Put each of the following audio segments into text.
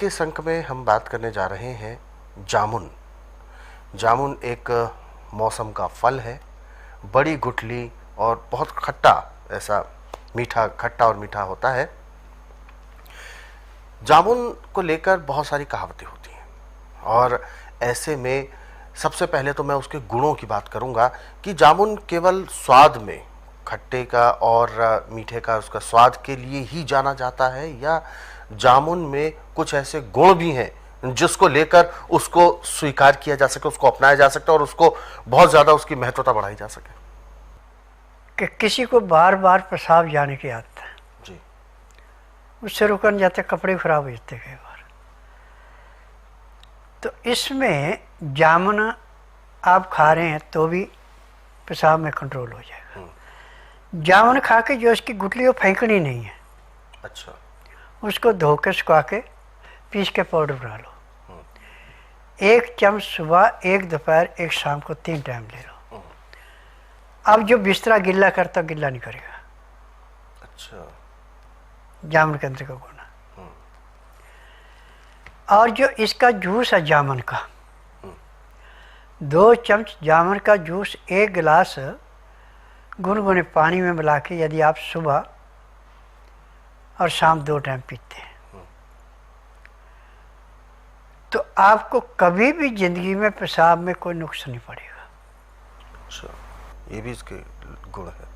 इस अंक में हम बात करने जा रहे हैं जामुन। जामुन एक मौसम का फल है, बड़ी गुठली और बहुत खट्टा, ऐसा मीठा, खट्टा और मीठा होता है। जामुन को लेकर बहुत सारी कहावतें होती हैं और ऐसे में सबसे पहले तो मैं उसके गुणों की बात करूंगा कि जामुन केवल स्वाद में, खट्टे का और मीठे का उसका स्वाद के लिए ही जाना जाता है, या जामुन में कुछ ऐसे गुण भी हैं जिसको लेकर उसको स्वीकार किया जा सके, उसको अपनाया जा सकता है और उसको बहुत ज़्यादा उसकी महत्वता बढ़ाई जा सके। कि किसी को बार बार पेशाब जाने की आदत है जी। उससे रुकन जाते, कपड़े खराब हो जाते कई बार। तो इसमें जामुन आप खा रहे हैं तो भी पेशाब में कंट्रोल हो जाएगा। जामुन खा के जो इसकी गुठली वो फेंकनी नहीं है। अच्छा। उसको धो के सुखा के पीस के पाउडर बना लो। 1 चम्मच सुबह, 1 दोपहर, 1 शाम को 3 टाइम ले लो। अब जो बिस्तरा गिल्ला करता गिल्ला नहीं करेगा। अच्छा। जामुन के अंदर का गुण। और जो इसका जूस है जामुन का, 2 चम्मच जामुन का जूस 1 गिलास गुनगुने पानी में मिला के यदि आप सुबह और शाम 2 टाइम पीते हैं तो आपको कभी भी जिंदगी में पेशाब में कोई नुक्स नहीं पड़ेगा। अच्छा, ये भी इसके गुण है।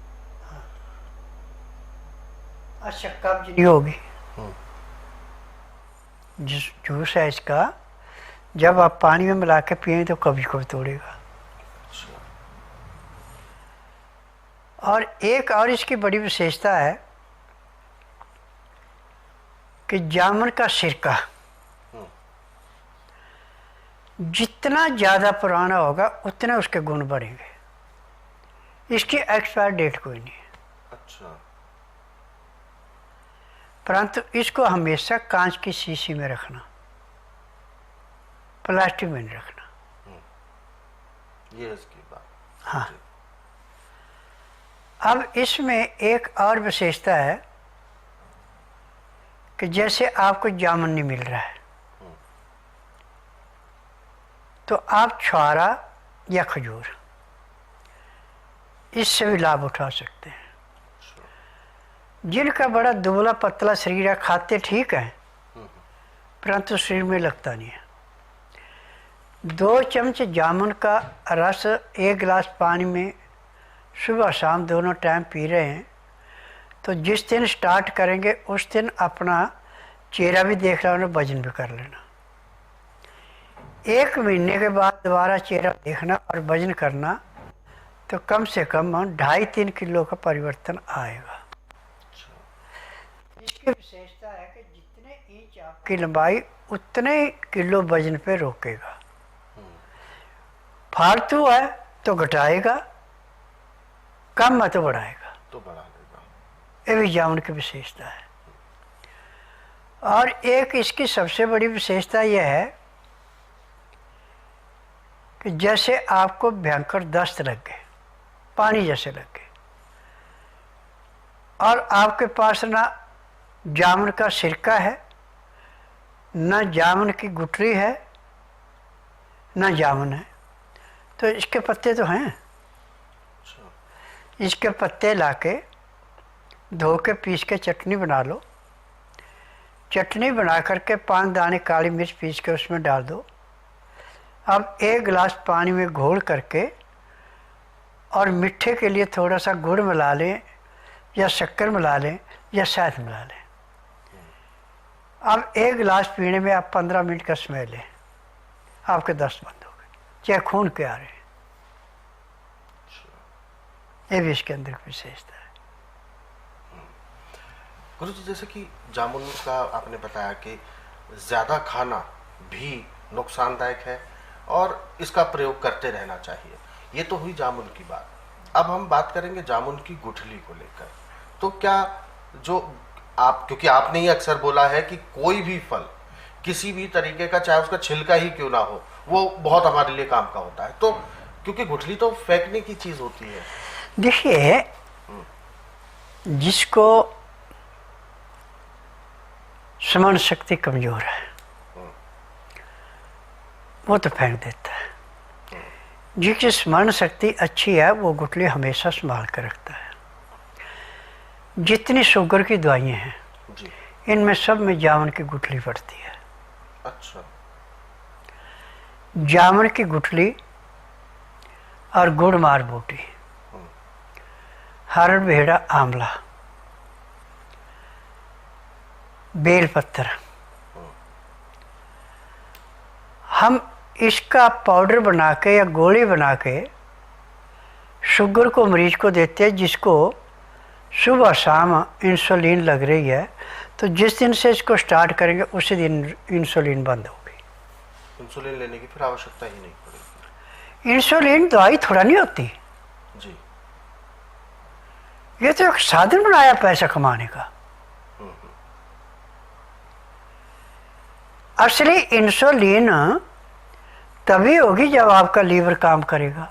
अच्छा, कब्ज नहीं होगी। जिस जूस है इसका, जब आप पानी में मिला के पिए तो कभी कभी तोड़ेगा। और एक और इसकी बड़ी विशेषता है कि जामुन का सिरका जितना ज़्यादा पुराना होगा उतने उसके गुण बढ़ेंगे। इसकी एक्सपायर डेट कोई नहीं है। अच्छा। परंतु इसको हमेशा कांच की शीशी में रखना, प्लास्टिक में नहीं रखना। ये इसकी बात। हाँ। अब इसमें एक और विशेषता है कि जैसे आपको जामुन नहीं मिल रहा है तो आप छुआरा या खजूर, इससे भी लाभ उठा सकते हैं। जिनका बड़ा दुबला पतला शरीर है, खाते ठीक है परंतु शरीर में लगता नहीं है, 2 चम्मच जामुन का रस 1 गिलास पानी में सुबह शाम दोनों टाइम पी रहे हैं तो जिस दिन स्टार्ट करेंगे उस दिन अपना चेहरा भी देख लेना, वजन भी कर लेना। 1 महीने के बाद दोबारा चेहरा देखना और वजन करना तो कम से कम 2.5-3 किलो का परिवर्तन आएगा। इसकी विशेषता है कि जितने इंच आपकी लंबाई उतने किलो वजन पे रोकेगा। फालतू है तो घटाएगा, कम है तो बढ़ाएगा, तो बढ़ा देगा। ये भी जामुन की विशेषता है। और एक इसकी सबसे बड़ी विशेषता यह है कि जैसे आपको भयंकर दस्त लग गए, पानी जैसे लग गए, और आपके पास ना जामुन का सिरका है, ना जामुन की गुठली है, ना जामुन है, तो इसके पत्ते तो हैं। इसके पत्ते लाके धो के पीस के चटनी बना लो। चटनी बना करके 5 दाने काली मिर्च पीस के उसमें डाल दो। अब 1 गिलास पानी में घोल करके और मिठे के लिए थोड़ा सा गुड़ मिला लें या शक्कर मिला लें या शहद मिला लें। अब 1 गिलास पीने में आप 15 मिनट का समय लें, आपके दस्त बंद हो गए, चाहे खून के आ रहे हैं। ये भी इसके अंदर विशेषता है। गुरु जी, जैसे कि जामुन का आपने बताया कि ज़्यादा खाना भी नुकसानदायक है और इसका प्रयोग करते रहना चाहिए, ये तो हुई जामुन की बात। अब हम बात करेंगे जामुन की गुठली को लेकर। तो क्या जो आप, क्योंकि आपने ही अक्सर बोला है कि कोई भी फल किसी भी तरीके का, चाहे उसका छिलका ही क्यों ना हो, वो बहुत हमारे लिए काम का होता है, तो क्योंकि गुठली तो फेंकने की चीज़ होती है। देखिए, जिसको स्मरण शक्ति कमज़ोर है वो तो फेंक देता है। जिसकी स्मरण शक्ति अच्छी है वो गुठली हमेशा संभाल कर रखता है। जितनी शुगर की दवाइयाँ हैं जी। इनमें सब में जामुन की गुठली पड़ती है। अच्छा। जामुन की गुठली और गुड़ मार बूटी, हरड़ भेड़ा आंवला, बेल पत्तर, हम इसका पाउडर बना के या गोली बना के शुगर को मरीज को देते हैं, जिसको सुबह शाम इंसुलिन लग रही है। तो जिस दिन से इसको स्टार्ट करेंगे उसी दिन इंसुलिन बंद होगी। इंसुलिन लेने की फिर आवश्यकता ही नहीं पड़ेगी। इंसुलिन दवाई थोड़ा नहीं होती जी। ये तो एक साधन बनाया पैसा कमाने का। असली इंसुलिन तभी होगी जब आपका लीवर काम करेगा।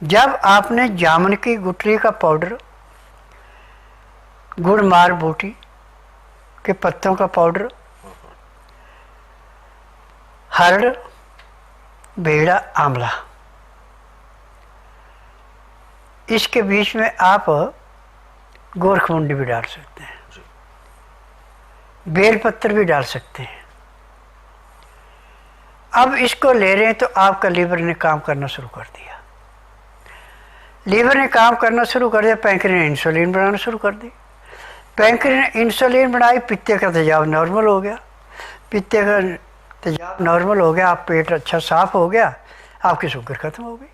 जब आपने जामुन की गुठली का पाउडर, गुड़ मार बूटी के पत्तों का पाउडर, हरड़ भेड़ा आंवला, इसके बीच में आप गोरखमुंडी भी डाल सकते हैं, बेल पत्तर भी डाल सकते हैं। अब इसको ले रहे हैं तो आपका लीवर ने काम करना शुरू कर दिया। लीवर ने काम करना शुरू कर दिया, पैंक्रियाज ने इंसुलिन बनाना शुरू कर दी। पैंक्रियाज ने इंसुलिन बनाई, पित्ते का तेजाब नॉर्मल हो गया। पित्ते का तेजाब नॉर्मल हो गया, आप पेट अच्छा साफ हो गया, आपकी शुगर खत्म हो गई।